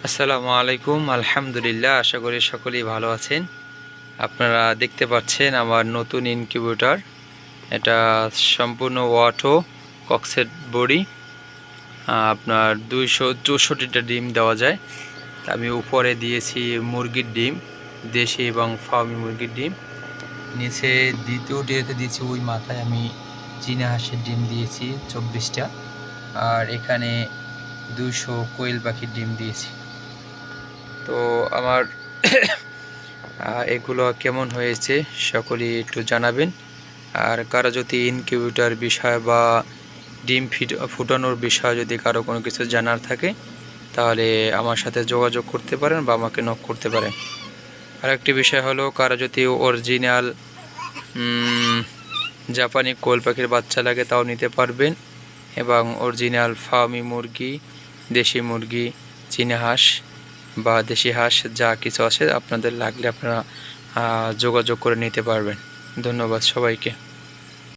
আসসালামু আলাইকুম। আলহামদুলিল্লাহ, আশা করি সকলেই ভালো আছেন। আপনারা দেখতে পাচ্ছেন আমার নতুন ইনকিউবেটর। এটা সম্পূর্ণ অটো কক্সেট বডি। আপনার 264টা ডিম দেওয়া যায়। আমি উপরে দিয়েছি মুরগির ডিম, দেশি এবং ফার্মি মুরগির ডিম। নিচে দ্বিতীয় ডেতে দিয়েছি, ওই মাথায় আমি চীনা হাঁসের ডিম দিয়েছি 24টা। আর এখানে 200 কোয়েল পাখির ডিম দিয়েছি। তো আমার এগুলো কেমন হয়েছে সকলেই একটু জানাবেন। আর কারো যদি ইনকিউবেটর বিষয় বা ডিম ফুটানোর বিষয় যদি কারো কোনো কিছু জানার থাকে, তাহলে আমার সাথে যোগাযোগ করতে পারেন বা আমাকে নক করতে পারেন। আরেকটি বিষয় হলো, কারো যদি অরিজিনাল জাপানি কোয়েল পাখির বাচ্চা লাগে তাও নিতে পারবেন, এবং অরিজিনাল ফার্মি মুরগি, দেশি মুরগি, চীনা হাঁস বা দেশি হাঁস যা কিছু আছে আপনাদের লাগলে আপনারা যোগাযোগ করে নিতে পারবেন। ধন্যবাদ সবাইকে।